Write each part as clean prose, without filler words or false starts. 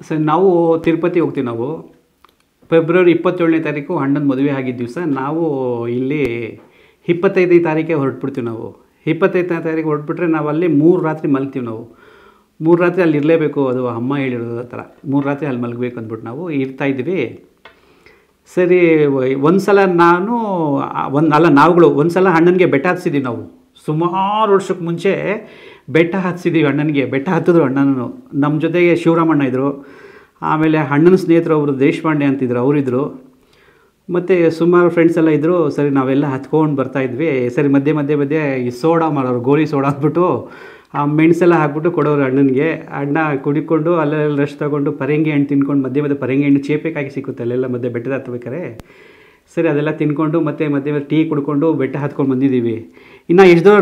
Sir ನಾವು ತಿರುಪತಿ ಹೋಗ್ತೀವಿ. ನಾವು ಫೆಬ್ರವರಿ 27ನೇ ತಾರೀಕು ಅಣ್ಣನ ಮದುವೆ ಆಗಿದ್ದ ದಿವಸ ನಾವು ಇಲ್ಲಿ 25ನೇ ತಾರೀಕೆ ಹೊರಟ್ಬಿಡ್ತೀವಿ. ನಾವು 25ನೇ ತಾರೀಕು ಹೊರಟ್ಬಿಟ್ರೆ ನಾವು ಅಲ್ಲಿ 3 ರಾತ್ರಿ ಮಲ್ಗ್ತೀವಿ. ನಾವು 3 ರಾತ್ರಿ ಅಲ್ಲಿ ಇರಲೇಬೇಕು, ಅದು ಅಮ್ಮ ಹೇಳಿರೋದು ಥರ 3 ರಾತ್ರಿ ಅಲ್ಲಿ ಮಲಗಬೇಕು ಅಂದ್ಬಿಟ್ಟು ನಾವು ಇರ್ತಾಯಿದ್ವಿ. ಸರಿ, ಒಂದು ಸಲ ನಾವುಗಳು ಒಂದು ಸಲ ಅಣ್ಣನಿಗೆ ಬೆಟ್ಟ ಹತ್ತಿಸಿದ್ದೀವಿ. ನಾವು ಸುಮಾರು ವರ್ಷಕ್ಕೆ ಮುಂಚೆ ಬೆಟ್ಟ ಹತ್ತಿಸಿದ್ದೀವಿ. ಅಣ್ಣನಿಗೆ ಬೆಟ್ಟ ಹತ್ತಿದ್ರು ಅಣ್ಣನೂ. ನಮ್ಮ ಜೊತೆಗೆ ಶಿವರಾಮಣ್ಣ ಇದ್ದರು, ಆಮೇಲೆ ಅಣ್ಣನ ಸ್ನೇಹಿತರು ಒಬ್ಬರು ದೇಶಪಾಂಡೆ ಅಂತಿದ್ರು, ಅವರಿದ್ದರು, ಮತ್ತು ಸುಮಾರು ಫ್ರೆಂಡ್ಸ್ ಎಲ್ಲ ಇದ್ದರು. ಸರಿ, ನಾವೆಲ್ಲ ಹತ್ಕೊಂಡು ಬರ್ತಾಯಿದ್ವಿ. ಸರಿ, ಮಧ್ಯೆ ಈ ಸೋಡಾ ಮಾಡೋರು, ಗೋಲಿ ಸೋಡಾ ಅಂದ್ಬಿಟ್ಟು ಆ ಮೆಣಸೆಲ್ಲ ಹಾಕ್ಬಿಟ್ಟು ಕೊಡೋರು ಅಣ್ಣನಿಗೆ. ಅಣ್ಣ ಕುಡಿಕೊಂಡು ಅಲ್ಲೆಲ್ಲ ರಶ್ ತೊಗೊಂಡು ಪರಂಗಿ ಹಣ್ಣು ತಿನ್ಕೊಂಡು ಮಧ್ಯೆ ಪರಂಗಿ ಹಣ್ಣು ಚೇಪೆಕಾಗಿ ಸಿಕ್ಕುತ್ತೆ ಅಲ್ಲೆಲ್ಲ ಮಧ್ಯೆ ಬೆಟ್ಟದ ಹತ್ಬೇಕಾರೆ. ಸರಿ, ಅದೆಲ್ಲ ತಿನ್ಕೊಂಡು ಮಧ್ಯೆ ಟೀ ಕುಡ್ಕೊಂಡು ಬೆಟ್ಟ ಹತ್ಕೊಂಡು ಬಂದಿದ್ದೀವಿ. ಇನ್ನು ಎಷ್ಟು ದೂರ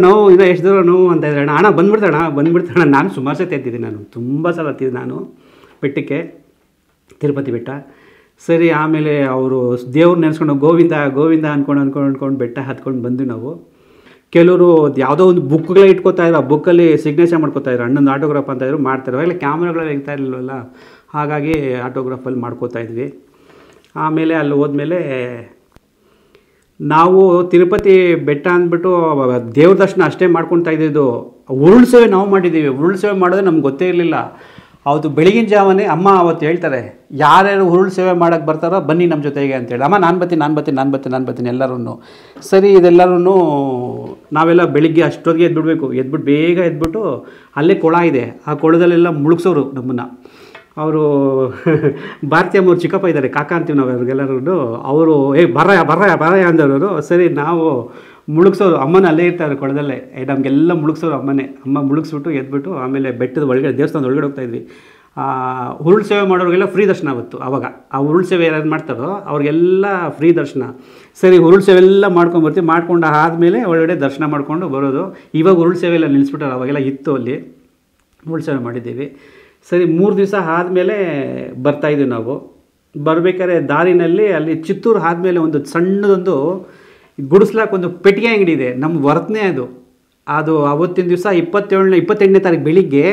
ನೋವು ಅಂತ ಇದ್ರೆ ಅಣ್ಣ ಬಂದ್ಬಿಡ್ತಾಣ. ನಾನು ಸುಮಾರು ಸತಿ ಹತ್ತಿದ್ದೀನಿ, ನಾನು ತುಂಬ ಸಲ ಹತ್ತಿದ್ದೆ ನಾನು ಬೆಟ್ಟಕ್ಕೆ, ತಿರುಪತಿ ಬೆಟ್ಟ. ಸರಿ, ಆಮೇಲೆ ಅವರು ದೇವ್ರು ನೆನೆಸ್ಕೊಂಡು ಗೋವಿಂದ ಅಂದ್ಕೊಂಡು ಬೆಟ್ಟ ಹತ್ಕೊಂಡು ಬಂದ್ವಿ ನಾವು. ಕೆಲವರು ಯಾವುದೋ ಒಂದು ಬುಕ್ಗಳೇ ಇಟ್ಕೋತಾಯಿದ್ರು, ಆ ಬುಕ್ಕಲ್ಲಿ ಸಿಗ್ನೇಚರ್ ಮಾಡ್ಕೋತಾಯಿದ್ರು, ಅಣ್ಣನ ಆಟೋಗ್ರಾಫ್ ಅಂತ ಇದ್ರು ಮಾಡ್ತಾರೆ. ಅವಾಗಲೇ ಕ್ಯಾಮ್ರಾಗಳೆಲ್ಲ ಇರ್ತಾ ಇರಲಿಲ್ವಲ್ಲ, ಹಾಗಾಗಿ ಆಟೋಗ್ರಾಫಲ್ಲಿ ಮಾಡ್ಕೋತಾಯಿದ್ವಿ. ಆಮೇಲೆ ಅಲ್ಲಿ ಹೋದ್ಮೇಲೆ ನಾವು ತಿರುಪತಿ ಬೆಟ್ಟ ಅಂದ್ಬಿಟ್ಟು ದೇವ್ರ ದರ್ಶನ ಅಷ್ಟೇ ಮಾಡ್ಕೊತಾ ಇದ್ದಿದ್ದು. ಉರುಳು ಸೇವೆ ನಾವು ಮಾಡಿದ್ದೀವಿ. ಉರುಳು ಸೇವೆ ಮಾಡೋದು ನಮ್ಗೆ ಗೊತ್ತೇ ಇರಲಿಲ್ಲ. ಅವತ್ತು ಬೆಳಗಿನ ಜಾವನೇ ಅಮ್ಮ ಅವತ್ತು ಹೇಳ್ತಾರೆ, ಯಾರ್ಯಾರು ಉರುಳು ಸೇವೆ ಮಾಡೋಕ್ಕೆ ಬರ್ತಾರೋ ಬನ್ನಿ ನಮ್ಮ ಜೊತೆಗೆ ಅಂತೇಳಿ. ಅಮ್ಮ ನಾನು ಬರ್ತೀನಿ ಎಲ್ಲರೂ. ಸರಿ, ಇದೆಲ್ಲರೂ ನಾವೆಲ್ಲ ಬೆಳಿಗ್ಗೆ ಅಷ್ಟೊತ್ತಿಗೆ ಎದ್ಬಿಟ್ಟು ಬೇಗ ಎದ್ಬಿಟ್ಟು ಅಲ್ಲೇ ಕೊಳ ಇದೆ, ಆ ಕೊಳದಲ್ಲೆಲ್ಲ ಮುಳುಗ್ಸೋರು ನಮ್ಮನ್ನು. ಅವರು ಭಾರತೀಯಮ್ಮವ್ರು ಚಿಕ್ಕಪ್ಪ ಇದ್ದಾರೆ, ಕಾಕ ಅಂತೀವಿ ನಾವು ಅವ್ರಿಗೆಲ್ಲರೂ. ಅವರು ಬರ ಅಂದವರು. ಸರಿ, ನಾವು ಮುಳುಗ್ಸೋರು, ಅಮ್ಮನ ಅಲ್ಲೇ ಇರ್ತಾರೆ ಕೊಳದಲ್ಲೇ. ನಮಗೆಲ್ಲ ಮುಳುಗ್ಸೋರು ಅಮ್ಮ ಮುಳುಗಿಸ್ಬಿಟ್ಟು ಎದ್ಬಿಟ್ಟು ಆಮೇಲೆ ಬೆಟ್ಟದ ಒಳಗಡೆ ದೇವಸ್ಥಾನದ ಒಳಗಡೆ ಹೋಗ್ತಾಯಿದ್ವಿ. ಉರುಳು ಸೇವೆ ಮಾಡೋರಿಗೆಲ್ಲ ಫ್ರೀ ದರ್ಶನ ಆವತ್ತು. ಆವಾಗ ಆ ಉರುಳು ಸೇವೆ ಯಾರು ಮಾಡ್ತಾರೋ ಅವ್ರಿಗೆಲ್ಲ ಫ್ರೀ ದರ್ಶನ. ಸರಿ, ಉರುಳು ಸೇವೆ ಎಲ್ಲ ಮಾಡ್ಕೊಂಡ್ಬರ್ತೀವಿ. ಮಾಡ್ಕೊಂಡು ಆದಮೇಲೆ ಒಳಗಡೆ ದರ್ಶನ ಮಾಡ್ಕೊಂಡು ಬರೋದು. ಇವಾಗ ಉರುಳು ಸೇವೆ ಎಲ್ಲ ನಿಲ್ಲಿಸ್ಬಿಟ್ಟಾರೆ, ಅವಾಗೆಲ್ಲ ಇತ್ತು ಅಲ್ಲಿ ಉರುಳು ಸೇವೆ ಮಾಡಿದ್ದೀವಿ. ಸರಿ, 3 ದಿವಸ ಆದಮೇಲೆ ಬರ್ತಾಯಿದ್ವಿ ನಾವು. ಬರಬೇಕಾದ್ರೆ ದಾರಿನಲ್ಲಿ ಅಲ್ಲಿ ಚಿತ್ತೂರು ಆದಮೇಲೆ ಒಂದು ಸಣ್ಣದೊಂದು ಗುಡಿಸ್ಲಾಕ ಒಂದು ಪೆಟ್ಟಿಗೆ ಅಂಗಡಿ ಇದೆ, ನಮ್ಮ ವರ್ತನೆ ಅದು ಅವತ್ತಿನ ದಿವಸ 28ನೇ ತಾರೀಕು ಬೆಳಿಗ್ಗೆ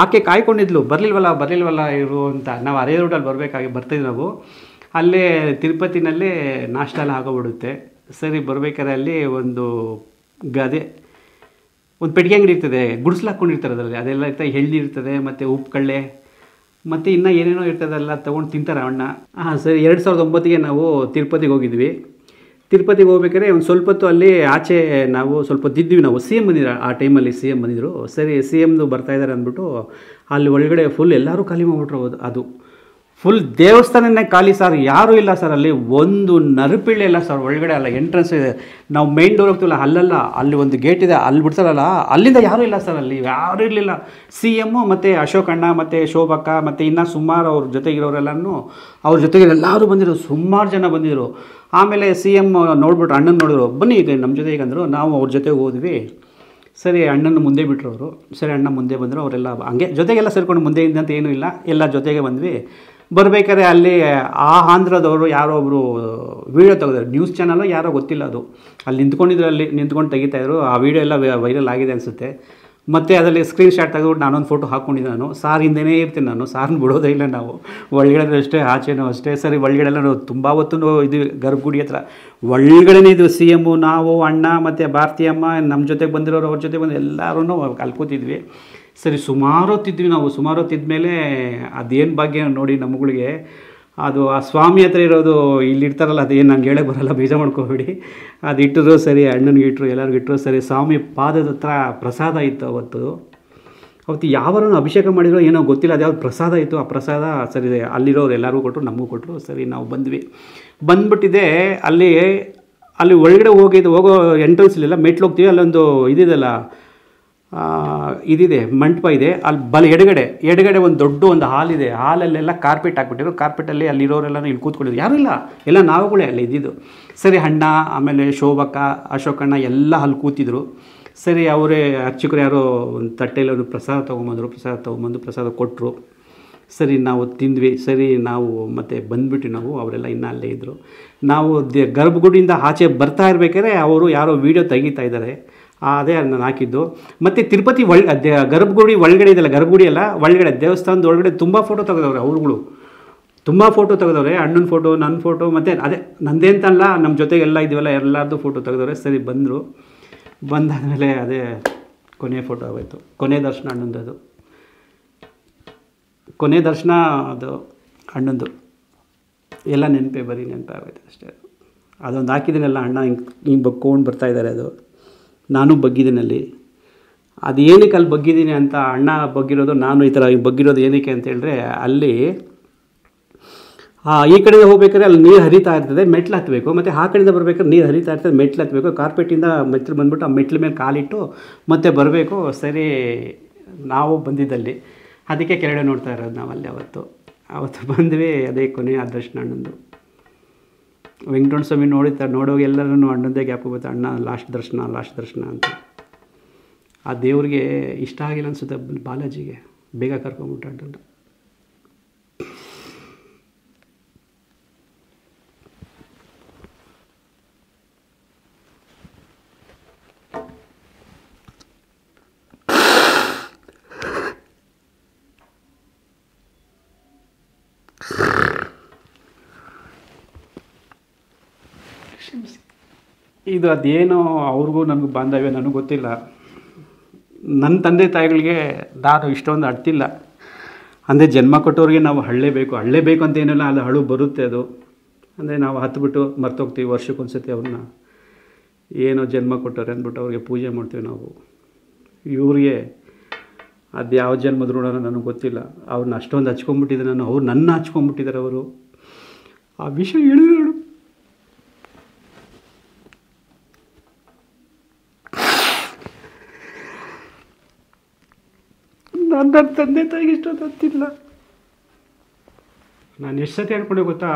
ಆಕೆ ಕಾಯ್ಕೊಂಡಿದ್ಲು, ಬರಲಿಲ್ವಲ್ಲ ಇವರು ಅಂತ. ನಾವು ಅರೇ ರೋಡಲ್ಲಿ ಬರ್ತಾಯಿದ್ವಿ ನಾವು. ಅಲ್ಲೇ ತಿರುಪತಿನಲ್ಲೇ ನಾಷ್ಟ ಎಲ್ಲ ಆಗೋಗ್ಬಿಡುತ್ತೆ. ಸರಿ, ಬರಬೇಕಾದ್ರೆ ಅಲ್ಲಿ ಒಂದು ಪೆಟ್ಟಿಗೆ ಅಂಗಡಿ ಇರ್ತದೆ, ಗುಡಿಸ್ಲಾಕೊಂಡಿರ್ತಾರೆ ಅದರಲ್ಲಿ. ಅದೆಲ್ಲ ಇರ್ತದೆ, ಎಳ್ನೀರು ಇರ್ತದೆ, ಮತ್ತು ಉಪ್ಪು ಕಳ್ಳೆ, ಮತ್ತು ಇನ್ನೂ ಏನೇನೋ ಇರ್ತದೆಲ್ಲ ತೊಗೊಂಡು ತಿಂತಾರೆ ಅಣ್ಣ. ಸರಿ, 2009ಗೆ ನಾವು ತಿರುಪತಿಗೆ ಹೋಗಿದ್ವಿ. ತಿರುಪತಿಗೆ ಹೋಗ್ಬೇಕಾದ್ರೆ ಒಂದು ಸ್ವಲ್ಪ ಹೊತ್ತು ಅಲ್ಲಿ ಆಚೆ ನಾವು ಸ್ವಲ್ಪ ಹೊತ್ತಿದ್ವಿ. ನಾವು CM ಬಂದಿದ್ರು ಆ ಟೈಮಲ್ಲಿ, CM ಬಂದಿದ್ದರು. ಸರಿ, CMದು ಬರ್ತಾಯಿದ್ದಾರೆ ಅಂದ್ಬಿಟ್ಟು ಅಲ್ಲಿ ಒಳಗಡೆ ಫುಲ್ ಎಲ್ಲರೂ ಖಾಲಿ ಮಾಡಿಬಿಟ್ರು. ಅದು ಫುಲ್ ದೇವಸ್ಥಾನನೇ ಖಾಲಿ ಸರ್, ಯಾರೂ ಇಲ್ಲ ಸರ್. ಅಲ್ಲಿ ಒಂದು ನರುಪಿಳ್ಳೆ ಇಲ್ಲ ಸರ್ ಒಳಗಡೆ. ಅಲ್ಲ ಎಂಟ್ರೆನ್ಸ್ ಇದೆ, ನಾವು ಮೇನ್ ಡೋರ್ ಹೋಗ್ತೀವಲ್ಲ ಅಲ್ಲಲ್ಲ, ಅಲ್ಲಿ ಒಂದು ಗೇಟ್ ಇದೆ, ಅಲ್ಲಿ ಬಿಡ್ತಾರಲ್ಲ, ಅಲ್ಲಿಂದ ಯಾರೂ ಇಲ್ಲ ಸರ್. ಅಲ್ಲಿ ಯಾರೂ ಇರಲಿಲ್ಲ. CM ಮತ್ತು ಅಶೋಕ್ ಅಣ್ಣ ಮತ್ತು ಶೋಭಕ್ಕ ಮತ್ತು ಇನ್ನೂ ಸುಮಾರು ಅವ್ರ ಜೊತೆಗಿರೋರೆಲ್ಲನೂ, ಅವ್ರ ಜೊತೆಗೆ ಎಲ್ಲರೂ ಬಂದಿದ್ರು, ಸುಮಾರು ಜನ ಬಂದಿದ್ದರು. ಆಮೇಲೆ CM ನೋಡ್ಬಿಟ್ರು, ಅಣ್ಣನ ನೋಡಿದ್ರು, ಬನ್ನಿ ಈಗ ನಮ್ಮ ಜೊತೆಗೆ ಅಂದರು. ನಾವು ಅವ್ರ ಜೊತೆಗೆ ಹೋದ್ವಿ. ಸರಿ, ಅಣ್ಣನ ಮುಂದೆ ಬಿಟ್ಟರು ಅವರು. ಸರಿ, ಅಣ್ಣ ಮುಂದೆ ಬಂದರು. ಅವರೆಲ್ಲ ಹಂಗೆ ಜೊತೆಗೆಲ್ಲ ಸೇರ್ಕೊಂಡು ಮುಂದೆಯಿಂದ ಅಂತ ಏನೂ ಇಲ್ಲ, ಎಲ್ಲ ಜೊತೆಗೆ ಬಂದ್ವಿ. ಬರಬೇಕಾದ್ರೆ ಅಲ್ಲಿ ಆಂಧ್ರದವರು ಯಾರೋ ಒಬ್ಬರು ವೀಡಿಯೋ ತೆಗೆದ್ರು, ನ್ಯೂಸ್ ಚಾನಲ್ ಯಾರೋ ಗೊತ್ತಿಲ್ಲ, ಅದು ಅಲ್ಲಿ ನಿಂತ್ಕೊಂಡು ತೆಗಿತಾಯಿದ್ರು. ಆ ವಿಡಿಯೋ ಎಲ್ಲ ವೈರಲ್ ಆಗಿದೆ ಅನಿಸುತ್ತೆ. ಮತ್ತು ಅದರಲ್ಲಿ ಸ್ಕ್ರೀನ್ ಶಾಟ್ ತೆಗೆದುಬಿಟ್ಟು ನಾನೊಂದು ಫೋಟೋ ಹಾಕ್ಕೊಂಡಿದ್ದೆ. ನಾನು ಸಾರ್ ಹಿಂದೆನೇ ಇರ್ತೀನಿ, ನಾನು ಸಾರನ್ನ ಬಿಡೋದೇ ಇಲ್ಲ. ನಾವು ಒಳಗಡೆ ಅಷ್ಟೇ, ಆಚೆನೂ ಅಷ್ಟೇ. ಸರಿ, ಒಳಗಡೆಲ್ಲ ನಾವು ತುಂಬ ಹೊತ್ತು ಇದು ಗರ್ಭಗುಡಿ ಹತ್ರ ಒಳಗಡೆನೇ ಇದು. CM, ನಾವು, ಅಣ್ಣ ಮತ್ತು ಭಾರತೀಯಮ್ಮ, ನಮ್ಮ ಜೊತೆಗೆ ಬಂದಿರೋರು, ಅವ್ರ ಜೊತೆಗೆ ಬಂದು ಎಲ್ಲರೂ ಅಲ್ಲಿ ಕೂತಿದ್ವಿ. ಸರಿ, ಸುಮಾರು ಹೊತ್ತಿದ್ವಿ ನಾವು. ಸುಮಾರು ಹೊತ್ತಿದ್ಮೇಲೆ ಅದೇನು ಭಾಗ್ಯ ನೋಡಿ ನಮ್ಮಗಳಿಗೆ. ಅದು ಆ ಸ್ವಾಮಿ ಹತ್ರ ಇರೋದು, ಇಲ್ಲಿ ಇರ್ತಾರಲ್ಲ, ಅದೇನು ನಂಗೆ ಹೇಳಕ್ಕೆ ಬರೋಲ್ಲ, ಬೇಜಾರು ಮಾಡ್ಕೋಬೇಡಿ. ಅದು ಇಟ್ಟರು. ಸರಿ, ಅಣ್ಣನಿಗೆ ಇಟ್ಟರು, ಎಲ್ಲರಿಗೂ ಇಟ್ಟರು. ಸರಿ, ಸ್ವಾಮಿ ಪಾದದ ಹತ್ರ ಪ್ರಸಾದ ಇತ್ತು ಅವತ್ತು ಯಾವಾರೂ ಅಭಿಷೇಕ ಮಾಡಿರೋ ಏನೋ ಗೊತ್ತಿಲ್ಲ, ಅದು ಯಾವ್ದು ಪ್ರಸಾದ ಇತ್ತು. ಆ ಪ್ರಸಾದ ಸರಿ ಅಲ್ಲಿರೋರು ಎಲ್ಲರಿಗೂ ಕೊಟ್ಟರು, ನಮಗೂ ಕೊಟ್ಟರು. ಸರಿ, ನಾವು ಬಂದ್ಬಿಟ್ಟಿದೆ. ಅಲ್ಲಿ ಒಳಗಡೆ ಹೋಗೋ ಎಂಟ್ರೆನ್ಸ್ ಇಲ್ಲ, ಮೆಟ್ಲು ಹೋಗ್ತೀವಿ. ಅಲ್ಲೊಂದು ಇದಿದೆಲ್ಲ, ಇದಿದೆ, ಮಂಟಪ ಇದೆ. ಅಲ್ಲಿ ಎಡಗಡೆ ಒಂದು ದೊಡ್ಡ ಹಾಲ್ ಇದೆ. ಹಾಲಲ್ಲೆಲ್ಲ ಕಾರ್ಪೆಟ್ ಹಾಕ್ಬಿಟ್ಟಿರು. ಕಾರ್ಪೆಟಲ್ಲಿ ಅಲ್ಲಿರೋರೆಲ್ಲ ಇಲ್ಲಿ ಕೂತ್ಕೊಂಡಿದ್ರು, ಯಾರೂ ಇಲ್ಲ, ಎಲ್ಲ ನಾವುಗಳೇ ಅಲ್ಲಿ ಇದ್ದಿದ್ದು. ಸರಿ, ಅಣ್ಣ ಆಮೇಲೆ ಶೋಭಕ್ಕ, ಅಶೋಕಣ್ಣ ಎಲ್ಲ ಅಲ್ಲಿ ಕೂತಿದ್ರು. ಸರಿ, ಅವರೇ ಅರ್ಚಕರು ಯಾರೋ ಒಂದು ತಟ್ಟೆಯಲ್ಲಿ ಒಂದು ಪ್ರಸಾದ ತೊಗೊಂಬಂದು ಪ್ರಸಾದ ಕೊಟ್ಟರು. ಸರಿ, ನಾವು ತಿಂದ್ವಿ. ಸರಿ, ನಾವು ಮತ್ತೆ ಬಂದುಬಿಟ್ಟು ಅವರೆಲ್ಲ ಇನ್ನೂ ಅಲ್ಲೇ ಇದ್ದರು. ನಾವು ಗರ್ಭಗುಡಿಯಿಂದ ಆಚೆ ಬರ್ತಾ ಇರಬೇಕಾದ್ರೆ ಅವರು ಯಾರೋ ವೀಡಿಯೋ ತೆಗಿತಾ ಇದ್ದಾರೆ. ಅದೇ ನಾನು ಹಾಕಿದ್ದು. ಮತ್ತು ತಿರುಪತಿ ಗರ್ಭಗುಡಿ ಒಳಗಡೆ ಇದೆಯಲ್ಲ, ಗರ್ಭಗುಡಿ ಅಲ್ಲ ಒಳಗಡೆ ದೇವಸ್ಥಾನದ ಒಳಗಡೆ ತುಂಬ ಫೋಟೋ ತೆಗೆದವ್ರೆ ಅವ್ರುಗಳು, ತುಂಬ ಫೋಟೋ ತೆಗೆದವ್ರೆ. ಅಣ್ಣನ ಫೋಟೋ, ನನ್ನ ಫೋಟೋ, ಮತ್ತು ಅದೇ ನಂದೇ ಅಂತಲ್ಲ, ನಮ್ಮ ಜೊತೆಗೆಲ್ಲ ಇದೀವಲ್ಲ ಎಲ್ಲರದ್ದು ಫೋಟೋ ತೆಗೆದವ್ರೆ. ಸರಿ ಬಂದರು, ಬಂದಾದಮೇಲೆ ಅದೇ ಕೊನೆಯ ಫೋಟೋ ಆಗೋಯ್ತು. ಕೊನೆ ದರ್ಶನ ಅಣ್ಣಂದು, ಅದು ಕೊನೆ ದರ್ಶನ ಅದು ಅಣ್ಣಂದು. ಎಲ್ಲ ನೆನಪೇ ಬರೀ ನೆನಪೇ ಆಗೋಯ್ತು ಅಷ್ಟೇ. ಅದೊಂದು ಹಾಕಿದ್ದೀನಲ್ಲ, ಅಣ್ಣ ಹಿಂಗೆ ಬಗ್ಕೊಂಡು ಬರ್ತಾಯಿದ್ದಾರೆ, ಅದು ನಾನು ಬಗ್ಗಿದ್ದೀನಲ್ಲಿ. ಅದು ಏನಕ್ಕೆ ಅಲ್ಲಿ ಬಗ್ಗಿದ್ದೀನಿ ಅಂತ, ಅಣ್ಣ ಬಗ್ಗಿರೋದು, ನಾನು ಈ ಥರ ಬಗ್ಗಿರೋದು ಏನಕ್ಕೆ ಅಂತ ಹೇಳಿದ್ರೆ, ಅಲ್ಲಿ ಈ ಕಡೆಯಿಂದ ಹೋಗ್ಬೇಕಾದ್ರೆ ಅಲ್ಲಿ ನೀರು ಹರಿತಾ ಇರ್ತದೆ, ಮೆಟ್ಲು ಹತ್ತಬೇಕು. ಮತ್ತು ಆ ಕಡೆಯಿಂದ ಬರಬೇಕಾದ್ರೆ ನೀರು ಹರಿತಾ ಇರ್ತದೆ, ಮೆಟ್ಲು ಹತ್ತಬೇಕು. ಕಾರ್ಪೆಟಿಂದ ಮೆಟ್ಲು ಬಂದುಬಿಟ್ಟು ಆ ಮೆಟ್ಲ ಮೇಲೆ ಕಾಲಿಟ್ಟು ಮತ್ತೆ ಬರಬೇಕು. ಸರಿ, ನಾವು ಬಂದಿದ್ದಲ್ಲಿ ಅದಕ್ಕೆ ಕೆಳಗಡೆ ನೋಡ್ತಾ ಇರೋದು ನಾವಲ್ಲಿ. ಅವತ್ತು ಬಂದ್ವಿ. ಅದೇ ಕೊನೆಯ ದರ್ಶನ ಅಣ್ಣಂದು. ವೆಂಕಟರಮಣ ಸ್ವಾಮಿ ನೋಡೋಗಿ ಎಲ್ಲರೂ ಅಣ್ಣಂದೇ ಗ್ಯಾಪ್ ಹೋಗುತ್ತೆ, ಅಣ್ಣ ಲಾಸ್ಟ್ ದರ್ಶನ ಅಂತ. ಆ ದೇವ್ರಿಗೆ ಇಷ್ಟ ಆಗಿಲ್ಲ ಅನಿಸುತ್ತೆ ಬಾಲಾಜಿಗೆ, ಬೇಗ ಕರ್ಕೊಂಬಿಟ್ಟು ಅಣ್ಣನ. ಇದು ಅದೇನೋ ಅವ್ರಿಗೂ ನನಗೂ ಬಾಂಧವ್ಯ, ನನಗೆ ಗೊತ್ತಿಲ್ಲ. ನನ್ನ ತಂದೆ ತಾಯಿಗಳಿಗೆ ನಾನು ಇಷ್ಟೊಂದು ಅಡ್ತಿಲ್ಲ ಅಂದರೆ, ಜನ್ಮ ಕೊಟ್ಟವ್ರಿಗೆ ನಾವು ಅಳ್ಳೇಬೇಕು ಅಂತ ಏನಿಲ್ಲ, ಅದು ಅಳು ಬರುತ್ತೆ. ಅದು ಅಂದರೆ ನಾವು ಹತ್ಬಿಟ್ಟು ಮರ್ತೋಗ್ತೀವಿ, ವರ್ಷಕ್ಕೊಂದ್ಸತಿ ಅವ್ರನ್ನ ಏನೋ ಜನ್ಮ ಕೊಟ್ಟವ್ರೆ ಅಂದ್ಬಿಟ್ಟು ಅವ್ರಿಗೆ ಪೂಜೆ ಮಾಡ್ತೀವಿ ನಾವು. ಇವ್ರಿಗೆ ಅದು ಯಾವ ಜನ್ಮದ ಋಣ ನನಗೆ ಗೊತ್ತಿಲ್ಲ. ಅವ್ರನ್ನ ಅಷ್ಟೊಂದು ಹಚ್ಕೊಂಡ್ಬಿಟ್ಟಿದ್ದೆ ನಾನು, ಅವ್ರು ನನ್ನ ಹಚ್ಕೊಂಡ್ಬಿಟ್ಟಿದ್ದಾರೆ ಅವರು. ಆ ವಿಷಯ ಹೇಳಿದ್ರು ನನ್ನ ತಂದೆ ತಾಯಿಗೆ ಇಷ್ಟೊಂದು ಗೊತ್ತಿಲ್ಲ. ನಾನು ಎಷ್ಟು ಸತಿ ಹೇಳ್ಕೊಂಡೆ ಗೊತ್ತಾ,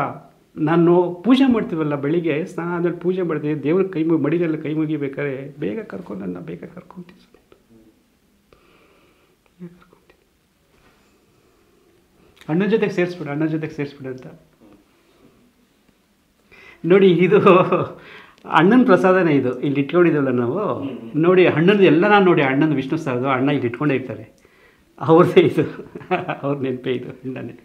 ನಾನು ಪೂಜೆ ಮಾಡ್ತೀವಲ್ಲ ಬೆಳಿಗ್ಗೆ ಸ್ನಾನ ಆದಮೇಲೆ ಪೂಜೆ ಮಾಡ್ತೀವಿ, ದೇವ್ರ ಮಡಿಲೆಲ್ಲ ಕೈ ಮುಗಿಬೇಕಾದ್ರೆ ಬೇಗ ಕರ್ಕೊಂಡು ಬೇಗ ಕರ್ಕೊತೀನಿ, ಅಣ್ಣನ ಜೊತೆಗೆ ಸೇರಿಸ್ಬಿಡು ಅಂತ. ನೋಡಿ, ಇದು ಅಣ್ಣನ ಪ್ರಸಾದನೇ, ಇದು ಇಲ್ಲಿ ಇಟ್ಕೊಂಡಿದ್ದೀವಲ್ಲ ನಾವು. ನೋಡಿ ಅಣ್ಣನದು ಎಲ್ಲ, ನಾನು ನೋಡಿ ಅಣ್ಣನ ವಿಷ್ಣು ಸಾರದು ಅಣ್ಣ ಇಲ್ಲಿ ಇಟ್ಕೊಂಡೇ ಇರ್ತಾರೆ, ಅವ್ರದ್ದೇ ಇದು, ಅವ್ರ ನೆನಪೇ ಇದು ಅಣ್ಣನೇ.